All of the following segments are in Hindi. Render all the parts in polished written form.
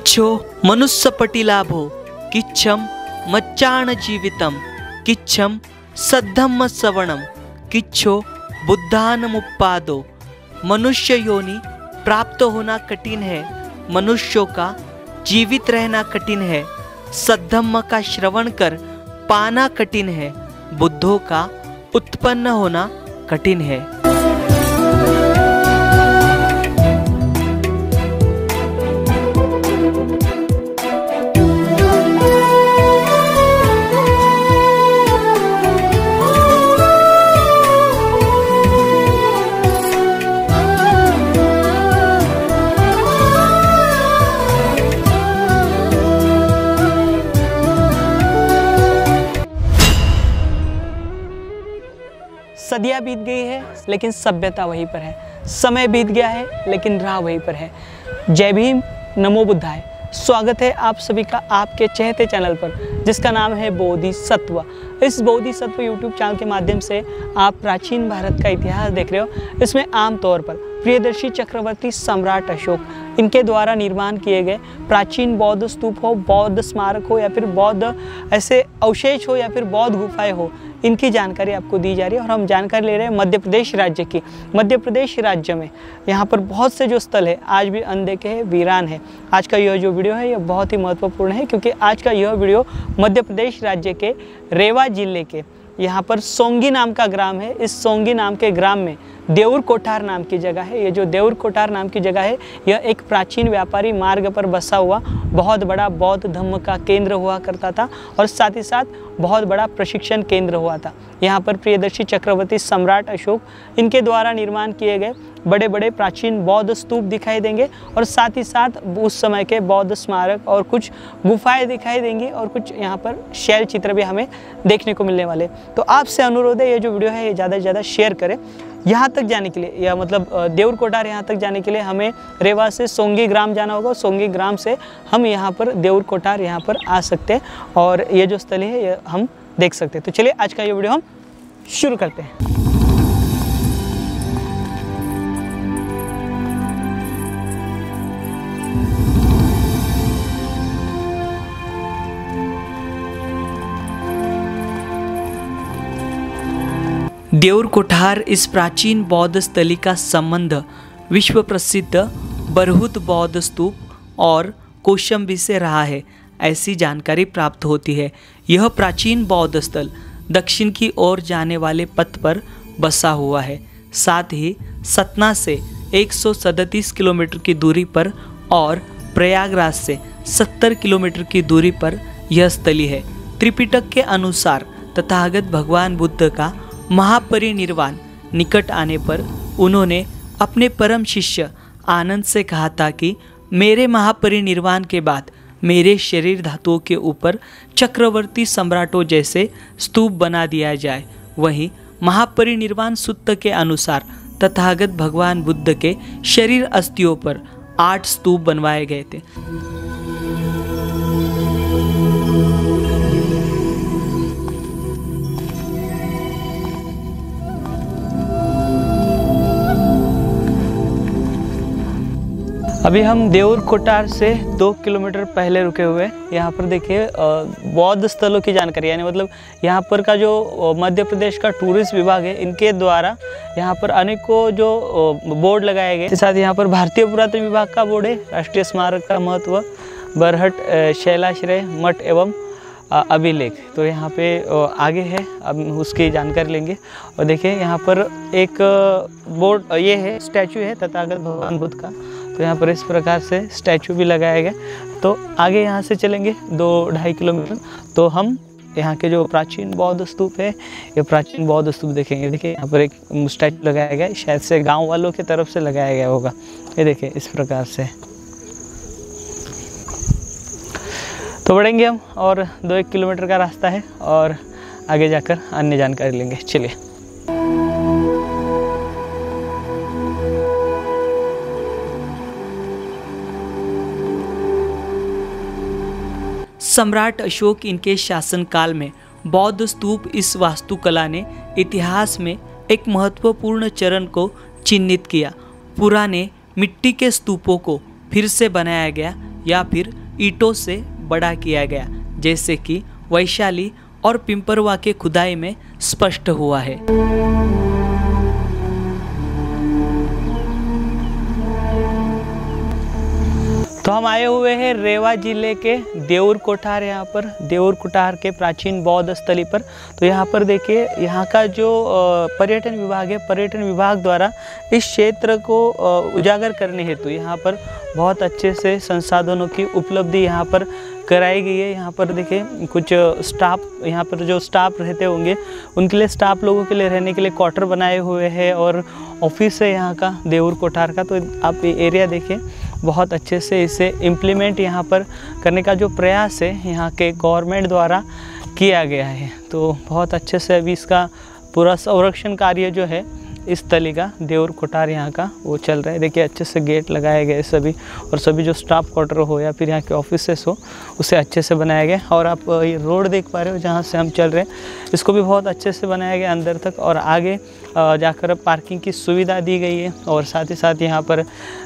किच्छो मनुस्सपटिलाभो किच्छम मच्चाण जीवितम किच्छम सद्धम्म सवणम किच्छो बुद्धानमुप्पादो। मनुष्य योनि प्राप्त होना कठिन है, मनुष्यों का जीवित रहना कठिन है, सद्धम्म का श्रवण कर पाना कठिन है, बुद्धों का उत्पन्न होना कठिन है। सदियाँ बीत गई है लेकिन सभ्यता वहीं पर है, समय बीत गया है लेकिन राह वहीं पर है। जय भीम, नमो बुद्धाय। स्वागत है आप सभी का आपके चहेते चैनल पर जिसका नाम है बोधिसत्व। इस बोधिसत्व यूट्यूब चैनल के माध्यम से आप प्राचीन भारत का इतिहास देख रहे हो। इसमें आमतौर पर प्रियदर्शी चक्रवर्ती सम्राट अशोक इनके द्वारा निर्माण किए गए प्राचीन बौद्ध स्तूप हो, बौद्ध स्मारक हो या फिर बौद्ध ऐसे अवशेष हो या फिर बौद्ध गुफाएं हो, इनकी जानकारी आपको दी जा रही है। और हम जानकारी ले रहे हैं मध्य प्रदेश राज्य की। मध्य प्रदेश राज्य में यहाँ पर बहुत से जो स्थल है आज भी अनदेखे हैं, वीरान है। आज का यह जो वीडियो है यह बहुत ही महत्वपूर्ण है क्योंकि आज का यह वीडियो मध्य प्रदेश राज्य के रेवा जिले के यहाँ पर सोंगी नाम का ग्राम है। इस सोंगी नाम के ग्राम में देउर कोठार नाम की जगह है। ये जो देउर कोठार नाम की जगह है यह एक प्राचीन व्यापारी मार्ग पर बसा हुआ बहुत बड़ा बौद्ध धर्म का केंद्र हुआ करता था और साथ ही साथ बहुत बड़ा प्रशिक्षण केंद्र हुआ था। यहाँ पर प्रियदर्शी चक्रवर्ती सम्राट अशोक इनके द्वारा निर्माण किए गए बड़े बड़े प्राचीन बौद्ध स्तूप दिखाई देंगे और साथ ही साथ उस समय के बौद्ध स्मारक और कुछ गुफाएं दिखाई देंगी और कुछ यहाँ पर शैल चित्र भी हमें देखने को मिलने वाले। तो आपसे अनुरोध है ये जो वीडियो है ये ज़्यादा से ज़्यादा शेयर करें। यहाँ तक जाने के लिए या मतलब देउर कोठार यहाँ तक जाने के लिए हमें रेवा से सोंगी ग्राम जाना होगा। सोंगी ग्राम से हम यहाँ पर देउर कोठार यहाँ पर आ सकते हैं और ये जो स्थल है ये हम देख सकते हैं। तो चलिए आज का ये वीडियो हम शुरू करते हैं। देउर कोठार इस प्राचीन बौद्ध स्थली का संबंध विश्व प्रसिद्ध बरहुत बौद्ध स्तूप और कौशाम्बी से रहा है, ऐसी जानकारी प्राप्त होती है। यह प्राचीन बौद्ध स्थल दक्षिण की ओर जाने वाले पथ पर बसा हुआ है। साथ ही सतना से 137 किलोमीटर की दूरी पर और प्रयागराज से 70 किलोमीटर की दूरी पर यह स्थली है। त्रिपिटक के अनुसार तथागत भगवान बुद्ध का महापरिनिर्वाण निकट आने पर उन्होंने अपने परम शिष्य आनंद से कहा था कि मेरे महापरिनिर्वाण के बाद मेरे शरीर धातुओं के ऊपर चक्रवर्ती सम्राटों जैसे स्तूप बना दिया जाए। वहीं महापरिनिर्वाण सूत्र के अनुसार तथागत भगवान बुद्ध के शरीर अस्थियों पर 8 स्तूप बनवाए गए थे। अभी हम देउर कोठार से 2 किलोमीटर पहले रुके हुए हैं। यहाँ पर देखिए बौद्ध स्थलों की जानकारी यानी मतलब यहाँ पर का जो मध्य प्रदेश का टूरिस्ट विभाग है इनके द्वारा यहाँ पर अनेकों जो बोर्ड लगाए गए। साथ ही यहाँ पर भारतीय पुरातन विभाग का बोर्ड है, राष्ट्रीय स्मारक का महत्व, बरहट शैलाश्रय मठ एवं अभिलेख। तो यहाँ पे आगे है, अब उसकी जानकारी लेंगे। और देखिए यहाँ पर एक बोर्ड ये है, स्टैचू है तथागत भगवान बुद्ध का। तो यहाँ पर इस प्रकार से स्टैचू भी लगाया गया। तो आगे यहाँ से चलेंगे 2-2.5 किलोमीटर तो हम यहाँ के जो प्राचीन बौद्ध स्तूप है ये प्राचीन बौद्ध स्तूप देखेंगे। देखिए यहाँ पर एक स्टैचू लगाया गया है, शायद से गांव वालों की तरफ से लगाया गया होगा। ये देखिए इस प्रकार से। तो बढ़ेंगे हम और 2-1 किलोमीटर का रास्ता है और आगे जाकर अन्य जानकारी लेंगे। चलिए। सम्राट अशोक इनके शासनकाल में बौद्ध स्तूप इस वास्तुकला ने इतिहास में एक महत्वपूर्ण चरण को चिन्हित किया। पुराने मिट्टी के स्तूपों को फिर से बनाया गया, या फिर ईंटों से बड़ा किया गया, जैसे कि वैशाली और पिंपरवा के खुदाई में स्पष्ट हुआ है। तो हम आए हुए हैं रेवा जिले के देऊर कोठार, यहाँ पर देऊर कोठार के प्राचीन बौद्ध स्थली पर। तो यहाँ पर देखिए, यहाँ का जो पर्यटन विभाग है, पर्यटन विभाग द्वारा इस क्षेत्र को उजागर करने हेतु यहाँ पर बहुत अच्छे से संसाधनों की उपलब्धि यहाँ पर कराई गई है। यहाँ पर देखिए कुछ स्टाफ, यहाँ पर जो स्टाफ रहते होंगे उनके लिए, स्टाफ लोगों के लिए रहने के लिए क्वार्टर बनाए हुए हैं और ऑफिस है यहाँ का देऊर कोठार का। तो आप ये एरिया देखिए, बहुत अच्छे से इसे इम्प्लीमेंट यहाँ पर करने का जो प्रयास है यहाँ के गवर्नमेंट द्वारा किया गया है। तो बहुत अच्छे से अभी इसका पूरा संरक्षण कार्य जो है इस स्थली का, देऊर कोठार यहाँ का, वो चल रहा है। देखिए अच्छे से गेट लगाए गए सभी, और सभी जो स्टाफ क्वार्टर हो या फिर यहाँ के ऑफिसेस हो उसे अच्छे से बनाया गया। और आप ये रोड देख पा रहे हो जहाँ से हम चल रहे हैं, इसको भी बहुत अच्छे से बनाया गया अंदर तक, और आगे जाकर पार्किंग की सुविधा दी गई है। और साथ ही साथ यहाँ पर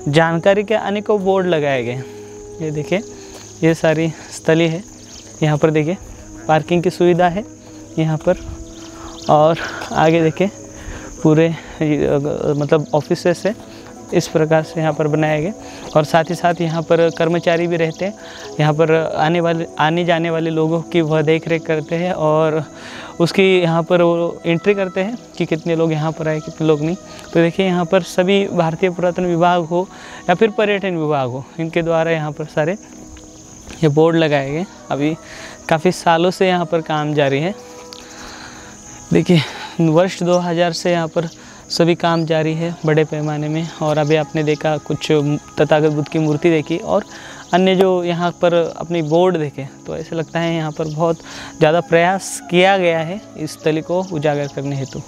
जानकारी के अनेकों बोर्ड लगाए गए। ये देखिए, ये सारी स्थली है। यहाँ पर देखिए पार्किंग की सुविधा है यहाँ पर, और आगे देखिए पूरे मतलब ऑफिसेस है इस प्रकार से यहाँ पर बनाए गए। और साथ ही साथ यहाँ पर कर्मचारी भी रहते हैं, यहाँ पर आने जाने वाले लोगों की वह देख रेख करते हैं, और उसकी यहाँ पर वो एंट्री करते हैं कि कितने लोग यहाँ पर आए, कितने लोग नहीं। तो देखिए यहाँ पर सभी भारतीय पुरातन विभाग हो या फिर पर्यटन विभाग हो, इनके द्वारा यहाँ पर सारे ये बोर्ड लगाए गए। अभी काफ़ी सालों से यहाँ पर काम जारी है। देखिए वर्ष 2000 से यहाँ पर सभी काम जारी है बड़े पैमाने में। और अभी आपने देखा कुछ तथागत बुद्ध की मूर्ति देखी और अन्य जो यहाँ पर अपनी बोर्ड देखे, तो ऐसे लगता है यहाँ पर बहुत ज़्यादा प्रयास किया गया है इस स्थली को उजागर करने हेतु।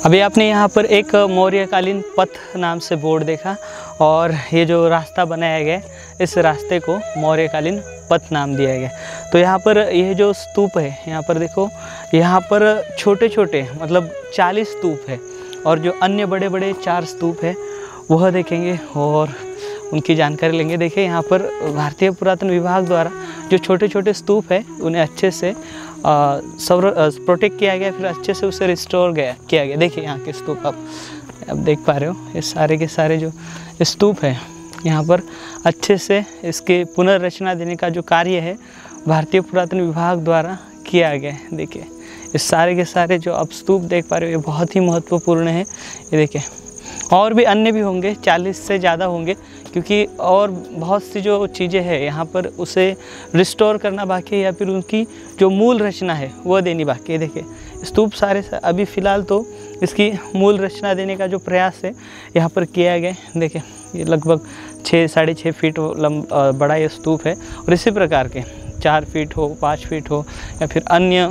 अभी आपने यहाँ पर एक मौर्यकालीन पथ नाम से बोर्ड देखा, और ये जो रास्ता बनाया गया इस रास्ते को मौर्यकालीन पथ नाम दिया गया। तो यहाँ पर ये जो स्तूप है, यहाँ पर देखो, यहाँ पर छोटे छोटे मतलब 40 स्तूप है, और जो अन्य बड़े बड़े 4 स्तूप है वह देखेंगे और उनकी जानकारी लेंगे। देखिए यहाँ पर भारतीय पुरातन विभाग द्वारा जो छोटे छोटे स्तूप है उन्हें अच्छे से प्रोटेक्ट किया गया, फिर अच्छे से उसे रिस्टोर किया गया। देखिए यहाँ के स्तूप आप देख पा रहे हो, ये सारे के सारे जो स्तूप है यहाँ पर अच्छे से इसके पुनर्रचना देने का जो कार्य है भारतीय पुरातन विभाग द्वारा किया गया है। देखिए ये सारे के सारे जो आप स्तूप देख पा रहे हो ये बहुत ही महत्वपूर्ण है। ये देखिए और भी अन्य भी होंगे, 40 से ज़्यादा होंगे, क्योंकि और बहुत सी जो चीज़ें हैं यहाँ पर उसे रिस्टोर करना बाकी है, या फिर उनकी जो मूल रचना है वह देनी बाकी है। देखिए स्तूप सारे अभी फ़िलहाल तो इसकी मूल रचना देने का जो प्रयास है यहाँ पर किया गया। देखिए ये लगभग 6-6.5 फीट बड़ा ये स्तूप है, और इसी प्रकार के 4 फीट हो, 5 फीट हो, या फिर अन्य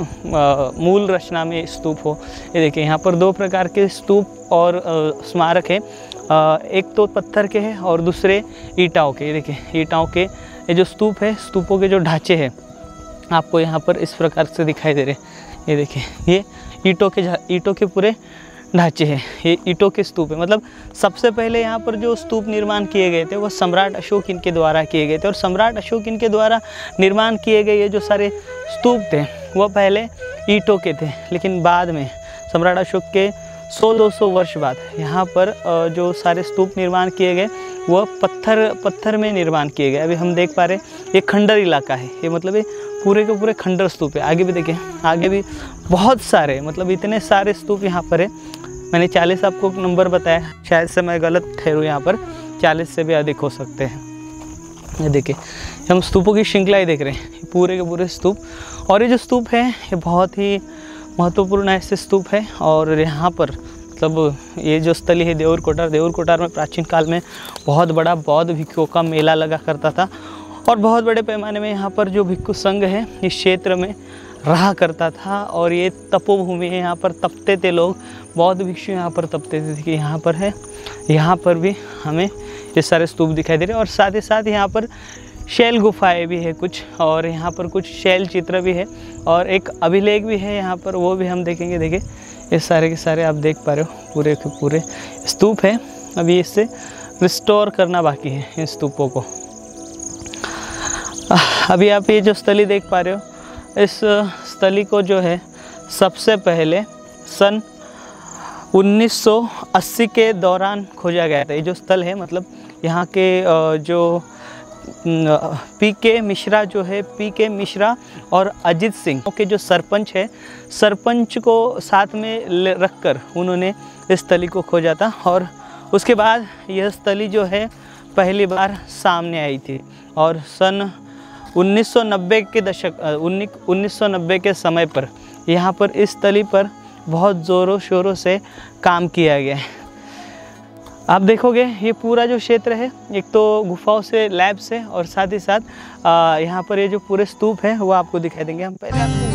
मूल रचना में स्तूप हो। ये देखिए यहाँ पर 2 प्रकार के स्तूप और स्मारक है, एक तो पत्थर के हैं और दूसरे ईंटों के। ये देखिए ईंटों के ये जो स्तूप है, स्तूपों के जो ढांचे हैं आपको यहाँ पर इस प्रकार से दिखाई दे रहे हैं। ये देखिए ये ईंटों के पूरे ढांचे हैं, ये ईंटों के स्तूप है। मतलब सबसे पहले यहाँ पर जो स्तूप निर्माण किए गए थे वो सम्राट अशोक इनके द्वारा किए गए थे, और सम्राट अशोक इनके द्वारा निर्माण किए गए ये जो सारे स्तूप थे वह पहले ईंटों के थे, लेकिन बाद में सम्राट अशोक के 100-200 वर्ष बाद यहाँ पर जो सारे स्तूप निर्माण किए गए वह पत्थर में निर्माण किए गए। अभी हम देख पा रहे ये खंडर इलाका है, ये मतलब ये पूरे के पूरे खंडर स्तूप है। आगे भी देखिए, आगे भी बहुत सारे, मतलब इतने सारे स्तूप यहाँ पर है। मैंने 40 आपको नंबर बताया, शायद से मैं गलत ठहरूँ, यहाँ पर 40 से भी अधिक हो सकते हैं। ये देखिए हम स्तूपों की श्रृंखला ही देख रहे हैं, पूरे के पूरे स्तूप। और ये जो स्तूप है ये बहुत ही महत्वपूर्ण ऐसे स्तूप है। और यहाँ पर मतलब ये जो स्थली है देऊर कोठार में प्राचीन काल में बहुत बड़ा बौद्ध भिक्षुओं का मेला लगा करता था, और बहुत बड़े पैमाने में यहाँ पर जो भिक्षु संघ है इस क्षेत्र में रहा करता था। और ये तपोभूमि है, यहाँ पर तपते थे लोग, बौद्ध भिक्षु यहाँ पर तपते थे। कि यहाँ पर है, यहाँ पर भी हमें ये सारे स्तूप दिखाई दे रहे हैं। और साथ ही साथ यहाँ पर शैल गुफाएं भी है कुछ, और यहाँ पर कुछ शैल चित्र भी है, और एक अभिलेख भी है यहाँ पर, वो भी हम देखेंगे। देखिए ये सारे के सारे आप देख पा रहे हो, पूरे के पूरे स्तूप है। अभी इससे रिस्टोर करना बाकी है इन स्तूपों को। अभी आप ये जो स्थली देख पा रहे हो, इस स्थली को जो है सबसे पहले सन 1980 के दौरान खोजा गया था। ये जो स्थल है, मतलब यहाँ के जो पीके मिश्रा जो है, पीके मिश्रा और अजीत सिंह के जो सरपंच है, सरपंच को साथ में रखकर उन्होंने इस स्थली को खोजा था। और उसके बाद यह स्थली जो है पहली बार सामने आई थी। और सन 1990 के दशक 1990 के समय पर यहाँ पर इस स्थली पर बहुत ज़ोरों शोरों से काम किया गया है। आप देखोगे ये पूरा जो क्षेत्र है, एक तो गुफाओं से, लैब से, और साथ ही साथ यहाँ पर ये जो पूरे स्तूप है वो आपको दिखाई देंगे। हम पहले आपको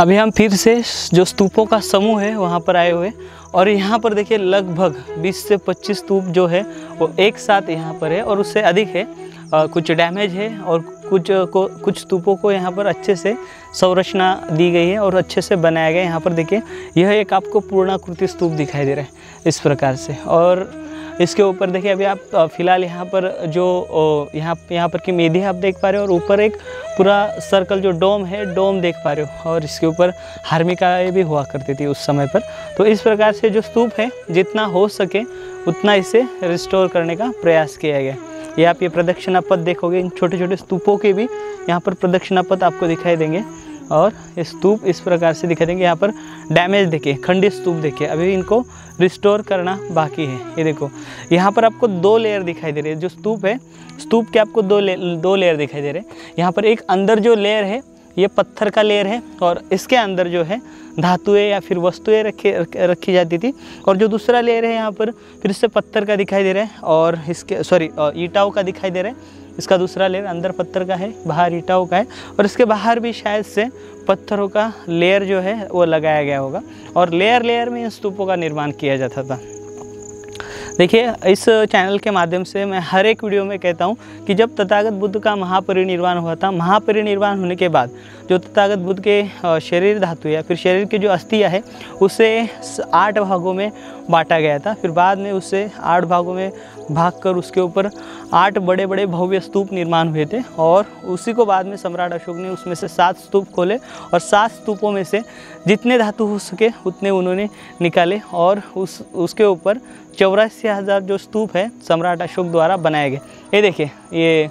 अभी हम फिर से जो स्तूपों का समूह है वहाँ पर आए हुए, और यहाँ पर देखिए लगभग 20 से 25 स्तूप जो है वो एक साथ यहाँ पर है, और उससे अधिक है। कुछ डैमेज है, और कुछ स्तूपों को यहाँ पर अच्छे से संरचना दी गई है और अच्छे से बनाया गया है। यहाँ पर देखिए यह एक आपको पूर्णाकृति स्तूप दिखाई दे रहा है इस प्रकार से। और इसके ऊपर देखिए अभी आप फिलहाल यहाँ पर जो यहाँ पर की मेधी आप देख पा रहे हो, और ऊपर एक पूरा सर्कल जो डोम है, डोम देख पा रहे हो, और इसके ऊपर हार्मिकाएँ भी हुआ करती थी उस समय पर। तो इस प्रकार से जो स्तूप है, जितना हो सके उतना इसे रिस्टोर करने का प्रयास किया गया। ये आप ये प्रदक्षिणा पथ देखोगे, इन छोटे छोटे स्तूपों के भी यहाँ पर प्रदक्षिणा पथ आपको दिखाई देंगे, और ये स्तूप इस प्रकार से दिखाई देंगे। यहाँ पर डैमेज देखिए, खंडित स्तूप देखिए, अभी इनको रिस्टोर करना बाकी है। ये देखो यहाँ पर आपको 2 लेयर दिखाई दे रही है। जो स्तूप है, स्तूप के आपको 2 लेयर दिखाई दे रहे हैं। यहाँ पर एक अंदर जो लेयर है ये पत्थर का लेयर है, और इसके अंदर जो है धातुएं या फिर वस्तुएं रखी जाती थी। और जो दूसरा लेयर है यहाँ पर फिर से पत्थर का दिखाई दे रहा है, और इसके ईंटों का दिखाई दे रहा है। इसका दूसरा लेयर अंदर पत्थर का है, बाहर ईंटों का है, और इसके बाहर भी शायद से पत्थरों का लेयर जो है वो लगाया गया होगा। और लेयर में इन स्तूपों का निर्माण किया जाता था। देखिए इस चैनल के माध्यम से मैं हर एक वीडियो में कहता हूँ कि जब तथागत बुद्ध का महापरिनिर्वाण हुआ था, महापरिनिर्वाण होने के बाद जो तथागत बुद्ध के शरीर धातु या फिर शरीर की जो अस्थियाँ है उसे 8 भागों में बांटा गया था। फिर बाद में उसे 8 भागों में भागकर उसके ऊपर 8 बड़े बड़े भव्य स्तूप निर्माण हुए थे, और उसी को बाद में सम्राट अशोक ने उसमें से 7 स्तूप खोले, और 7 स्तूपों में से जितने धातु हो सके उतने उन्होंने निकाले, और उसके ऊपर 84,000 जो स्तूप है सम्राट अशोक द्वारा बनाए गए। ये देखिए ये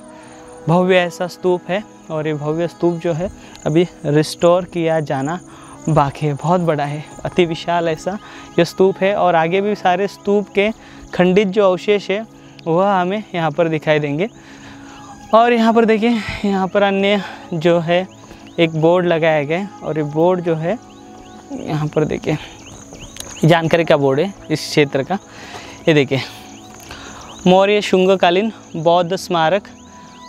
भव्य ऐसा स्तूप है, और ये भव्य स्तूप जो है अभी रिस्टोर किया जाना बाकी है। बहुत बड़ा है, अति विशाल ऐसा ये स्तूप है, और आगे भी सारे स्तूप के खंडित जो अवशेष है वह हमें यहाँ पर दिखाई देंगे। और यहाँ पर देखिए, यहाँ पर अन्य जो है एक बोर्ड लगाया गया है, और ये बोर्ड जो है यहाँ पर देखिए जानकारी का बोर्ड है इस क्षेत्र का। ये देखिए मौर्य शुंगकालीन बौद्ध स्मारक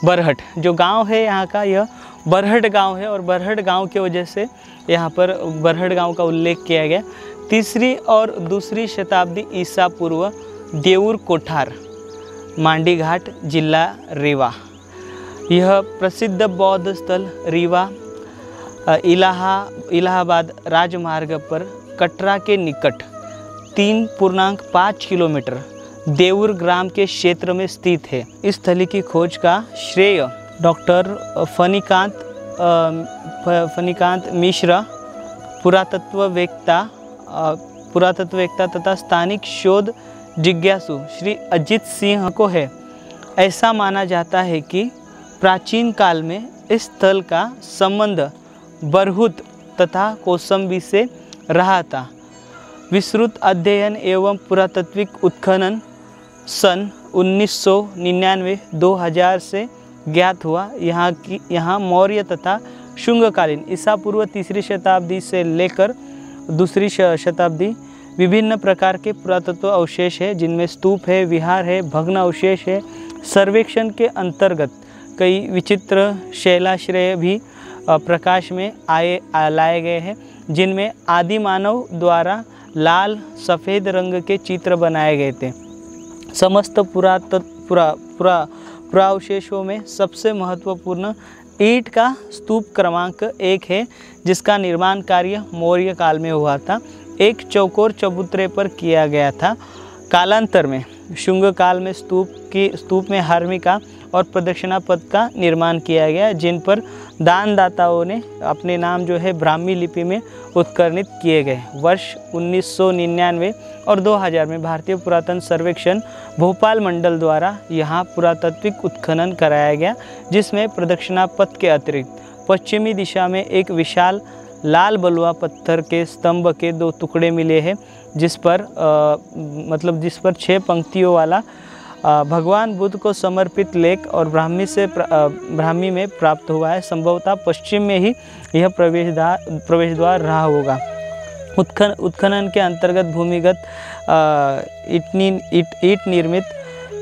बरहट, जो गांव है यहाँ का, यह बरहट गांव है, और बरहट गांव की वजह से यहाँ पर बरहट गांव का उल्लेख किया गया। 3री और 2री शताब्दी ईसा पूर्व, देऊर कोठार, मांडी घाट, जिला रीवा। यह प्रसिद्ध बौद्ध स्थल रीवा इलाहाबाद राजमार्ग पर कटरा के निकट 3.5 किलोमीटर देऊर ग्राम के क्षेत्र में स्थित है। इस स्थली की खोज का श्रेय डॉक्टर फणिकांत मिश्रा, पुरातत्ववेत्ता तथा स्थानिक शोध जिज्ञासु श्री अजीत सिंह को है। ऐसा माना जाता है कि प्राचीन काल में इस स्थल का संबंध बरहुत तथा कौशाम्बी से रहा था। विस्तृत अध्ययन एवं पुरातात्विक उत्खनन सन 1999-2000 से ज्ञात हुआ। यहाँ मौर्य तथा शुंगकालीन ईसा पूर्व 3री शताब्दी से लेकर 2री शताब्दी विभिन्न प्रकार के पुरातत्व अवशेष है, जिनमें स्तूप है, विहार है, भग्न अवशेष है। सर्वेक्षण के अंतर्गत कई विचित्र शैलाश्रय भी प्रकाश में लाए गए हैं, जिनमें आदि मानव द्वारा लाल सफ़ेद रंग के चित्र बनाए गए थे। समस्त पुरावशेषों में सबसे महत्वपूर्ण ईंट का स्तूप क्रमांक 1 है, जिसका निर्माण कार्य मौर्य काल में हुआ था। एक चौकोर चबूतरे पर किया गया था। कालांतर में शुंग काल में स्तूप में हर्मिका और प्रदक्षिणा पद का निर्माण किया गया, जिन पर दानदाताओं ने अपने नाम जो है ब्राह्मी लिपि में उत्कीर्णित किए गए। वर्ष 1999 और 2000 में भारतीय पुरातन सर्वेक्षण भोपाल मंडल द्वारा यहाँ पुरातात्विक उत्खनन कराया गया, जिसमें प्रदक्षिणा पथ के अतिरिक्त पश्चिमी दिशा में एक विशाल लाल बलुआ पत्थर के स्तंभ के 2 टुकड़े मिले हैं, जिस पर 6 पंक्तियों वाला भगवान बुद्ध को समर्पित लेख और ब्राह्मी में प्राप्त हुआ है। संभवतः पश्चिम में ही यह प्रवेश द्वार रहा होगा। उत्खनन के अंतर्गत भूमिगत ईट निर्मित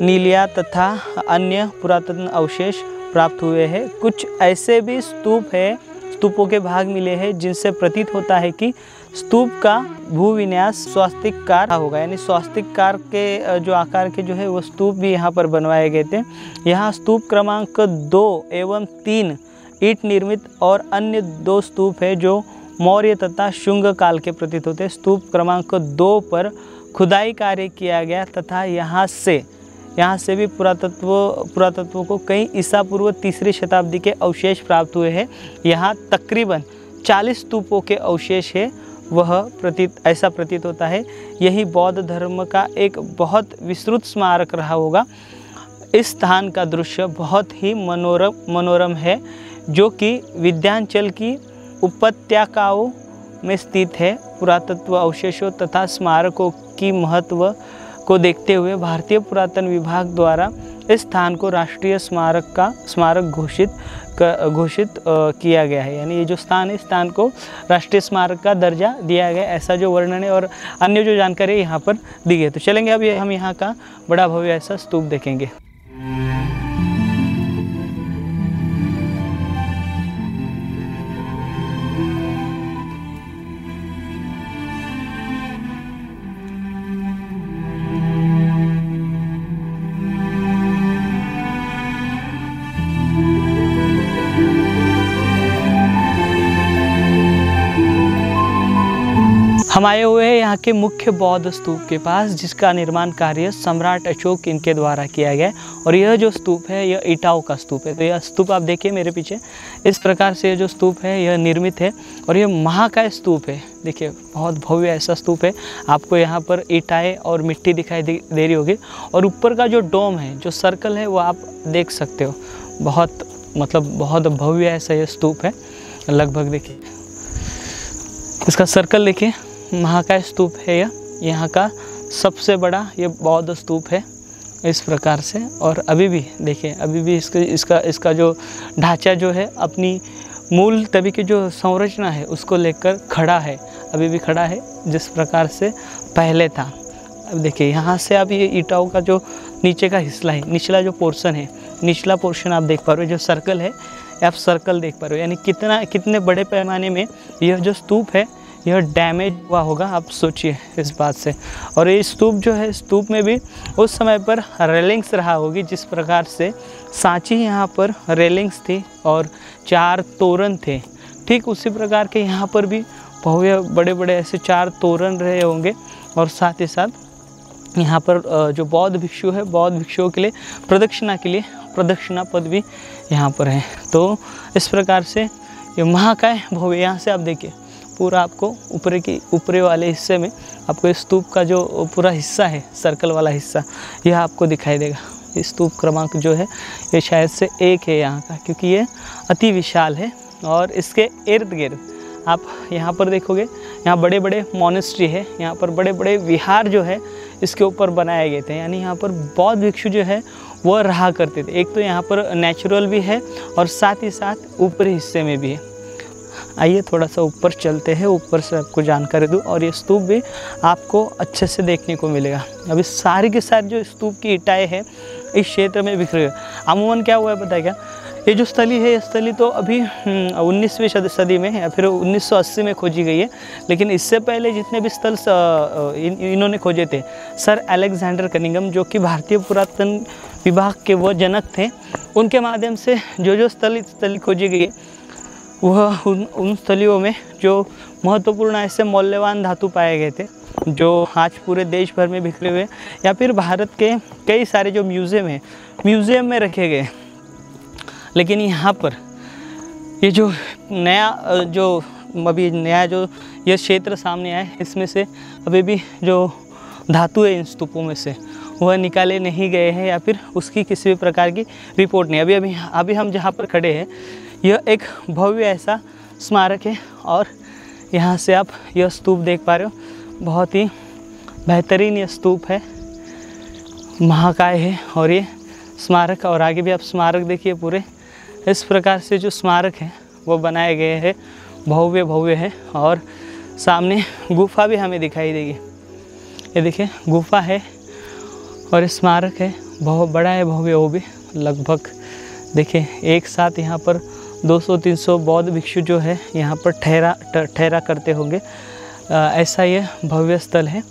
नीलिया तथा अन्य पुरातन अवशेष प्राप्त हुए हैं। कुछ ऐसे भी स्तूपों के भाग मिले हैं, जिनसे प्रतीत होता है कि स्तूप का भूविन्यास स्वास्तिककार होगा, यानी स्वास्तिककार के जो आकार के जो है वो स्तूप भी यहाँ पर बनवाए गए थे। यहाँ स्तूप क्रमांक 2 एवं 3 ईट निर्मित और अन्य 2 स्तूप है जो मौर्य तथा शुंग काल के प्रतीत होते हैं। स्तूप क्रमांक 2 पर खुदाई कार्य किया गया तथा यहाँ से भी पुरातत्व को कई ईसा पूर्व 3री शताब्दी के अवशेष प्राप्त हुए हैं। यहाँ तकरीबन 40 स्तूपों के अवशेष है, ऐसा प्रतीत होता है। यही बौद्ध धर्म का एक बहुत विस्तृत स्मारक रहा होगा। इस स्थान का दृश्य बहुत ही मनोरम है, जो कि विंध्याचल की उपत्यकाओं में स्थित है। पुरातत्व अवशेषों तथा स्मारकों की महत्व को देखते हुए भारतीय पुरातन विभाग द्वारा इस स्थान को राष्ट्रीय स्मारक घोषित किया गया है। यानी ये जो स्थान है, स्थान को राष्ट्रीय स्मारक का दर्जा दिया गया, ऐसा जो वर्णन है और अन्य जो जानकारी यहाँ पर दी गई। तो चलेंगे अब हम यहाँ का बड़ा भव्य ऐसा स्तूप देखेंगे। हम आए हुए हैं यहाँ के मुख्य बौद्ध स्तूप के पास, जिसका निर्माण कार्य सम्राट अशोक इनके द्वारा किया गया है। और यह जो स्तूप है यह ईंटों का स्तूप है। तो यह स्तूप आप देखिए मेरे पीछे, इस प्रकार से जो स्तूप है यह निर्मित है और यह महाकाय स्तूप है। देखिए बहुत भव्य ऐसा स्तूप है। आपको यहाँ पर ईंटें और मिट्टी दिखाई दे रही होगी और ऊपर का जो डोम है, जो सर्कल है, वो आप देख सकते हो। बहुत भव्य ऐसा यह स्तूप है। लगभग देखिए इसका सर्कल देखिए, महाकाय स्तूप है यह, यहाँ का सबसे बड़ा ये बौद्ध स्तूप है इस प्रकार से। और अभी भी देखिए, अभी भी इसका जो ढांचा जो है अपनी मूल तभी की जो संरचना है उसको लेकर खड़ा है, अभी भी खड़ा है जिस प्रकार से पहले था। अब देखिए यहाँ से आप ये ईंटों का जो नीचे का हिस्सा है, निचला जो पोर्शन है, निचला पोर्शन आप देख पा रहे हो, जो सर्कल है आप सर्कल देख पा रहे हो। यानी कितने बड़े पैमाने में यह जो स्तूप है यह डैमेज हुआ होगा, आप सोचिए इस बात से। और ये स्तूप जो है, स्तूप में भी उस समय पर रेलिंग्स रहा होगी, जिस प्रकार से सांची यहाँ पर रेलिंग्स थी और 4 तोरण थे, ठीक उसी प्रकार के यहाँ पर भी भव्य बड़े बड़े ऐसे 4 तोरण रहे होंगे। और साथ ही साथ यहाँ पर जो बौद्ध भिक्षु है, बौद्ध भिक्षुओं के लिए प्रदक्षिणा पद भी यहाँ पर है। तो इस प्रकार से ये महाकाय भव्य, यहाँ से आप देखिए पूरा आपको ऊपरी वाले हिस्से में आपको इस स्तूप का जो पूरा हिस्सा है, सर्कल वाला हिस्सा, यह आपको दिखाई देगा। इस स्तूप क्रमांक जो है ये शायद से 1 है यहाँ का, क्योंकि ये अति विशाल है। और इसके इर्द गिर्द आप यहाँ पर देखोगे, यहाँ बड़े बड़े मोनेस्ट्री है, यहाँ पर बड़े बड़े विहार जो है इसके ऊपर बनाए गए थे। यानी यहाँ पर बौद्ध भिक्षु जो है वो रहा करते थे। एक तो यहाँ पर नेचुरल भी है और साथ ही साथ ऊपरी हिस्से में भी है। आइए थोड़ा सा ऊपर चलते हैं, ऊपर से आपको जानकारी दूँ और ये स्तूप भी आपको अच्छे से देखने को मिलेगा। अभी सारी के सारी जो स्तूप की ईंटें हैं इस क्षेत्र में बिखरी हुई। अमूमन क्या हुआ है पता है क्या, ये जो स्थली है, ये स्थली तो अभी 19वीं सदी में या फिर 1980 में खोजी गई है, लेकिन इससे पहले जितने भी स्थल इन्होंने खोजे थे, सर अलेक्जेंडर कनिंघम जो कि भारतीय पुरातन विभाग के वो जनक थे, उनके माध्यम से जो स्थली खोजी गई है वह उन स्थलियों में जो महत्वपूर्ण ऐसे मौल्यवान धातु पाए गए थे जो आज पूरे देश भर में बिखरे हुए या फिर भारत के कई सारे जो म्यूज़ियम में रखे गए। लेकिन यहाँ पर ये जो नया जो ये क्षेत्र सामने आया है, इसमें से अभी भी जो धातु है इन स्तूपों में से वह निकाले नहीं गए हैं या फिर उसकी किसी भी प्रकार की रिपोर्ट नहीं। अभी हम जहाँ पर खड़े हैं यह एक भव्य ऐसा स्मारक है और यहाँ से आप यह स्तूप देख पा रहे हो। बहुत ही बेहतरीन यह स्तूप है, महाकाय है और ये स्मारक, और आगे भी आप स्मारक देखिए। पूरे इस प्रकार से जो स्मारक है वो बनाए गए हैं, भव्य है। और सामने गुफा भी हमें दिखाई देगी। ये देखिए गुफा है और स्मारक है, बहुत बड़ा है, भव्य। वो भी लगभग देखिए एक साथ यहाँ पर 200-300 बौद्ध भिक्षु जो है यहाँ पर ठहरा करते होंगे। ऐसा ये भव्य स्थल है।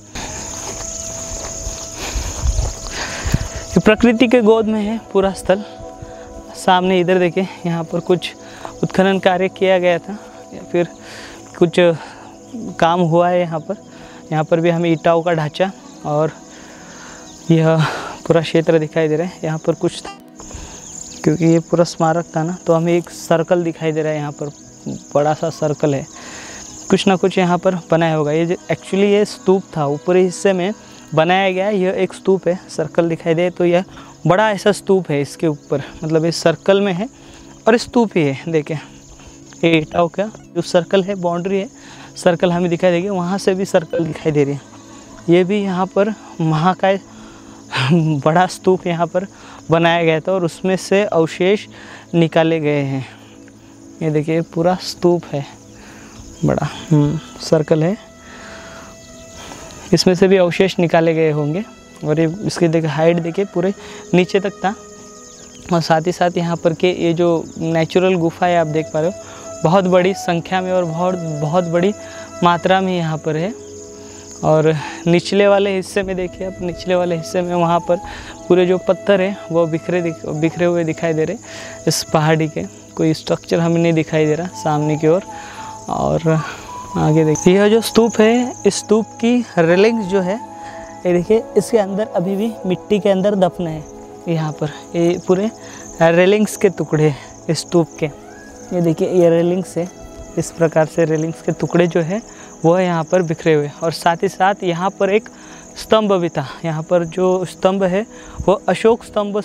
ये प्रकृति के गोद में है पूरा स्थल। सामने इधर देखिए, यहाँ पर कुछ उत्खनन कार्य किया गया था या फिर कुछ काम हुआ है यहाँ पर भी हमें ईंटों का ढांचा और यह पूरा क्षेत्र दिखाई दे रहा है। यहाँ पर कुछ, क्योंकि ये पूरा स्मारक था ना, तो हमें एक सर्कल दिखाई दे रहा है। यहाँ पर बड़ा सा सर्कल है, कुछ ना कुछ यहाँ पर बनाया होगा। ये एक्चुअली ये स्तूप था, ऊपरी हिस्से में बनाया गया। यह एक स्तूप है, सर्कल दिखाई दे तो यह बड़ा ऐसा स्तूप है इसके ऊपर, मतलब इस सर्कल में है और स्तूप ही है। देखें ये ईंटों का जो सर्कल है, बाउंड्री है, सर्कल हमें दिखाई देगी। वहाँ से भी सर्कल दिखाई दे रही है। ये भी यहाँ पर महाकाय बड़ा स्तूप यहाँ पर बनाया गया था और उसमें से अवशेष निकाले गए हैं। ये देखिए पूरा स्तूप है, बड़ा सर्कल है, इसमें से भी अवशेष निकाले गए होंगे। और ये इसकी देखिए हाइट देखिए पूरे नीचे तक था। और साथ ही साथ यहाँ पर के ये जो नेचुरल गुफा है आप देख पा रहे हो, बहुत बड़ी संख्या में और बहुत बड़ी मात्रा में यहाँ पर है। और निचले वाले हिस्से में देखिए आप, निचले वाले हिस्से में वहाँ पर पूरे जो पत्थर है वो बिखरे हुए दिखाई दे रहे। इस पहाड़ी के कोई स्ट्रक्चर हमें नहीं दिखाई दे रहा सामने की ओर। और आगे देखिए यह जो स्तूप है, इस स्तूप की रेलिंग्स जो है ये देखिए, इसके अंदर अभी भी मिट्टी के अंदर दफन है। यहाँ पर ये पूरे रेलिंग्स के टुकड़े हैं स्तूप के। ये देखिए ये रेलिंग्स है, इस प्रकार से रेलिंग्स के टुकड़े जो है वो यहाँ पर बिखरे हुए। और साथ ही साथ यहाँ पर एक स्तंभ भी था। यहाँ पर जो स्तंभ है वो अशोक स्तंभ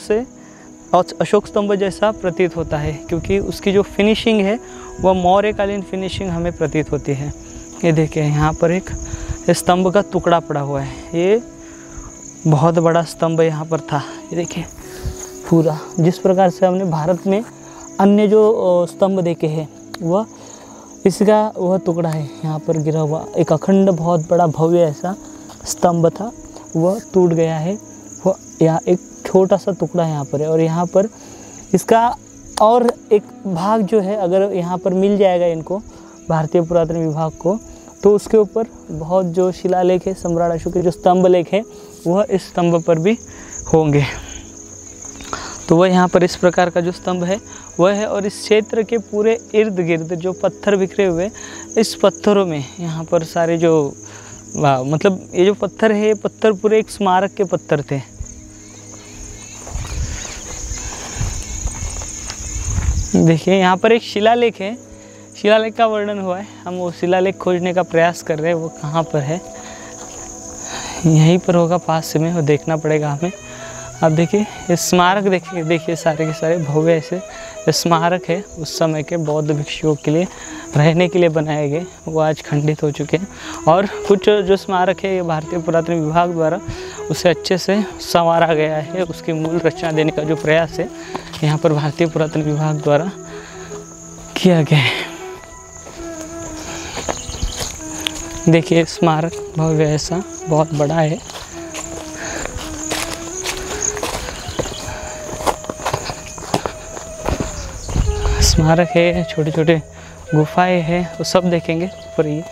जैसा प्रतीत होता है, क्योंकि उसकी जो फिनिशिंग है वह मौर्यकालीन फिनिशिंग हमें प्रतीत होती है। ये देखिए यहाँ पर एक स्तंभ का टुकड़ा पड़ा हुआ है। ये बहुत बड़ा स्तंभ यहाँ पर था। ये देखिए पूरा, जिस प्रकार से हमने भारत में अन्य जो स्तंभ देखे हैं वह इसका वह टुकड़ा है यहाँ पर गिरा हुआ। एक अखंड बहुत बड़ा भव्य ऐसा स्तंभ था, वह टूट गया है। वह यहाँ एक छोटा सा टुकड़ा यहाँ पर है। और यहाँ पर इसका और एक भाग जो है, अगर यहाँ पर मिल जाएगा इनको भारतीय पुरातन विभाग को, तो उसके ऊपर बहुत जो शिलालेख है, सम्राट अशोक के जो स्तंभ लेख है वह इस स्तंभ पर भी होंगे। तो वह यहाँ पर इस प्रकार का जो स्तंभ है वह है। और इस क्षेत्र के पूरे इर्द गिर्द जो पत्थर बिखरे हुए, इस पत्थरों में यहाँ पर सारे जो मतलब ये जो पत्थर है, ये पत्थर पूरे एक स्मारक के पत्थर थे। देखिए यहाँ पर एक शिलालेख है, शिलालेख का वर्णन हुआ है। हम वो शिलालेख खोजने का प्रयास कर रहे हैं, वो कहाँ पर है। यहीं पर होगा पास में, वो देखना पड़ेगा हमें। आप देखिए ये स्मारक देखिए सारे के सारे भव्य ऐसे स्मारक है उस समय के बौद्ध भिक्षुओं के लिए रहने के लिए बनाए गए, वो आज खंडित हो चुके हैं। और कुछ जो स्मारक है ये भारतीय पुरातन विभाग द्वारा उसे अच्छे से संवारा गया है, उसकी मूल रचना देने का जो प्रयास है यहाँ पर भारतीय पुरातन विभाग द्वारा किया गया है। देखिए स्मारक भव्य ऐसा बहुत बड़ा है। स्मारक है, छोटे छोटे गुफाएं हैं, वो सब देखेंगे ऊपर। ये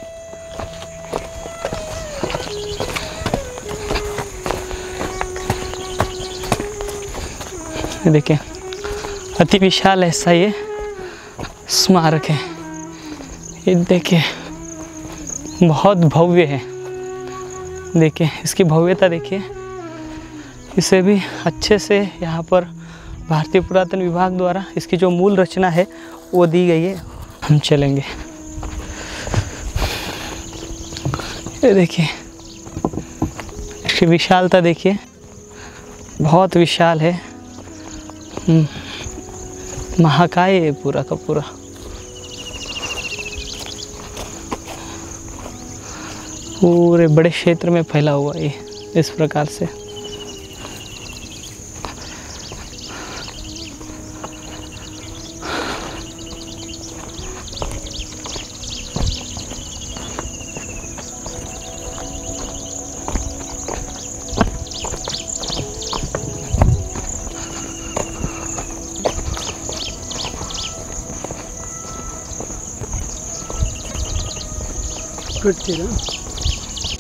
देखिए अति विशाल ऐसा ये स्मारक है। ये देखिए बहुत भव्य है, देखिए इसकी भव्यता देखिए। इसे भी अच्छे से यहाँ पर भारतीय पुरातन विभाग द्वारा इसकी जो मूल रचना है वो दी गई है। हम चलेंगे, ये देखिए इसकी विशालता देखिए, बहुत विशाल है। महाकाय है पूरा का पूरा। पूरे बड़े क्षेत्र में फैला हुआ ये इस प्रकार से।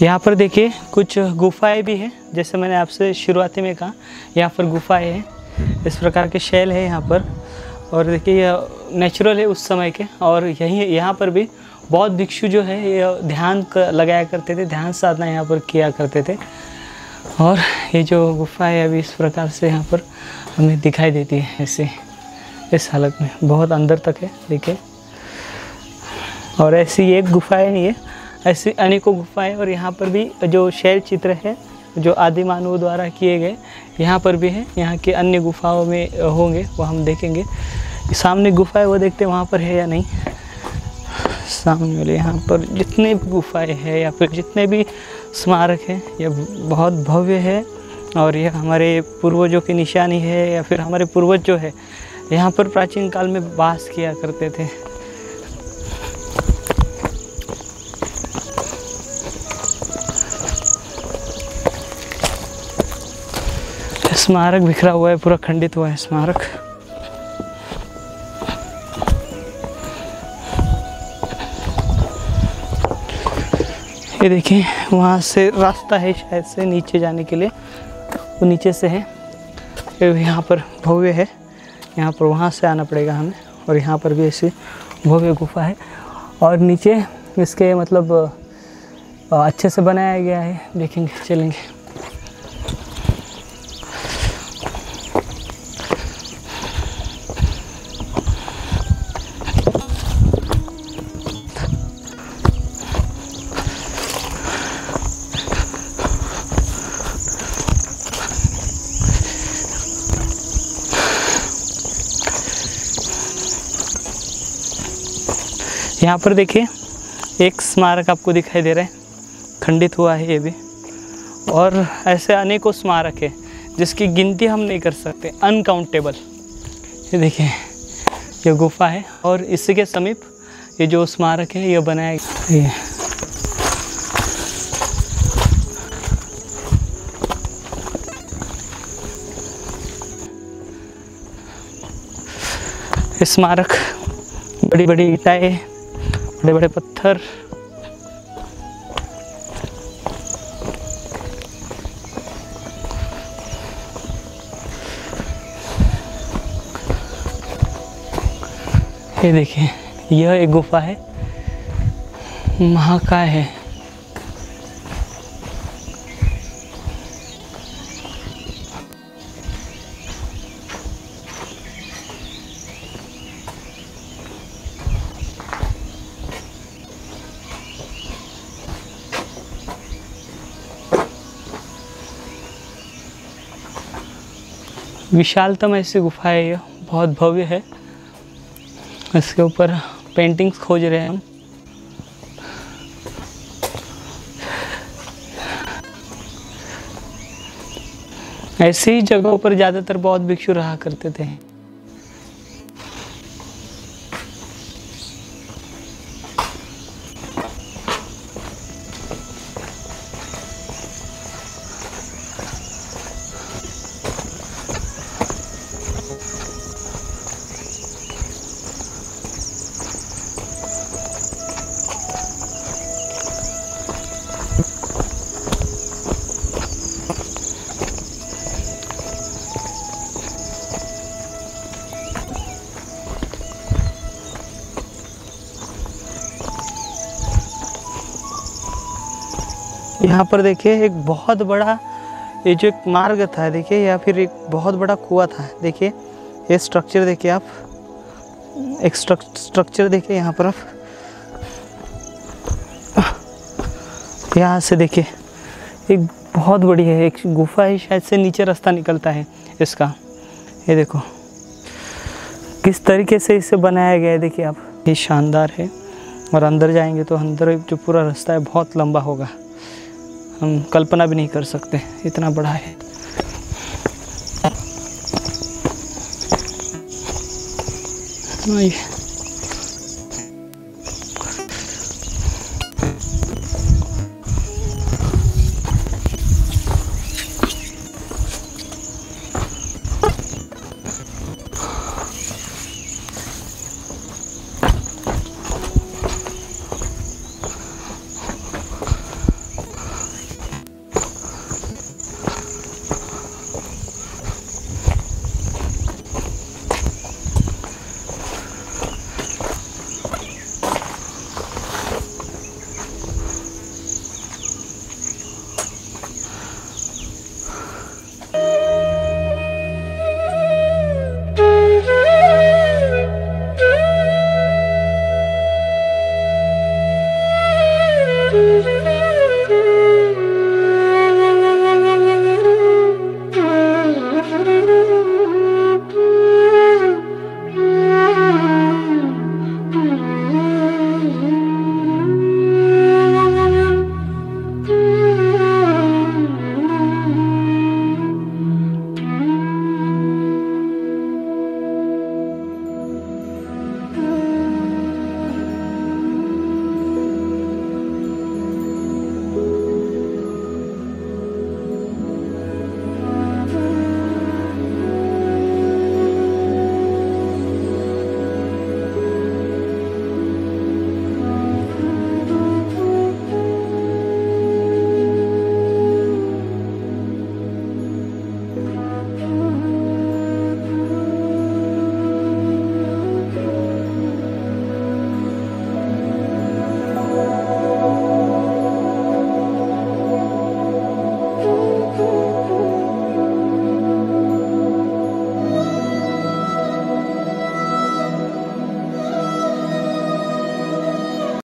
यहाँ पर देखिए कुछ गुफाएं भी हैं, जैसे मैंने आपसे शुरुआती में कहा यहाँ पर गुफाएं हैं, इस प्रकार के शैल है यहाँ पर। और देखिए यह नेचुरल है उस समय के। और यहीं यहाँ पर भी बौद्ध भिक्षु जो है ये ध्यान लगाया करते थे, ध्यान साधना यहाँ पर किया करते थे। और ये जो गुफा है अभी इस प्रकार से यहाँ पर हमें दिखाई देती है ऐसे इस हालत में, बहुत अंदर तक है देखिए। और ऐसी एक गुफाएं नहीं है, ऐसी अनेकों गुफाएं। और यहाँ पर भी जो शैल चित्र है जो आदि मानवों द्वारा किए गए यहाँ पर भी है। यहाँ के अन्य गुफाओं में होंगे वो हम देखेंगे। सामने गुफा है वो देखते हैं वहाँ पर है या नहीं। सामने वाले यहाँ पर जितने भी गुफाएं हैं या फिर जितने भी स्मारक हैं ये बहुत भव्य है। और यह हमारे पूर्वजों की निशानी है, या फिर हमारे पूर्वज जो है यहाँ पर प्राचीन काल में वास किया करते थे। स्मारक बिखरा हुआ है, पूरा खंडित हुआ है स्मारक। ये देखिए वहाँ से रास्ता है शायद से नीचे जाने के लिए, वो नीचे से है। यहाँ पर भव्य है, यहाँ पर वहाँ से आना पड़ेगा हमें। और यहाँ पर भी ऐसी भव्य गुफा है। और नीचे इसके मतलब अच्छे से बनाया गया है, देखेंगे चलेंगे। यहाँ पर देखिए एक स्मारक आपको दिखाई दे रहा है, खंडित हुआ है ये भी। और ऐसे अनेकों स्मारक है जिसकी गिनती हम नहीं कर सकते, अनकाउंटेबल। ये देखिए ये गुफा है और इसी के समीप ये जो स्मारक है ये बनाया गया है। स्मारक, बड़ी बड़ी ईंटें, बड़े बड़े पत्थर। ये देखिए यह एक गुफा है, महाकाय है। विशालतम ऐसी गुफा है, ये बहुत भव्य है। इसके ऊपर पेंटिंग्स खोज रहे हैं हम। ऐसी ही जगहों पर ज़्यादातर बौद्ध भिक्षु रहा करते थे। यहाँ पर देखिए एक बहुत बड़ा, ये जो एक मार्ग था देखिए, या फिर एक बहुत बड़ा कुआं था। देखिए ये स्ट्रक्चर देखिए आप, एक स्ट्रक्चर देखिए यहाँ पर आप, यहाँ से देखिए एक बहुत बड़ी है, एक गुफा है, शायद से नीचे रास्ता निकलता है इसका। ये देखो किस तरीके से इसे बनाया गया है, देखिए आप, ये शानदार है। और अंदर जाएंगे तो अंदर जो पूरा रास्ता है बहुत लंबा होगा, हम कल्पना भी नहीं कर सकते, इतना बड़ा है।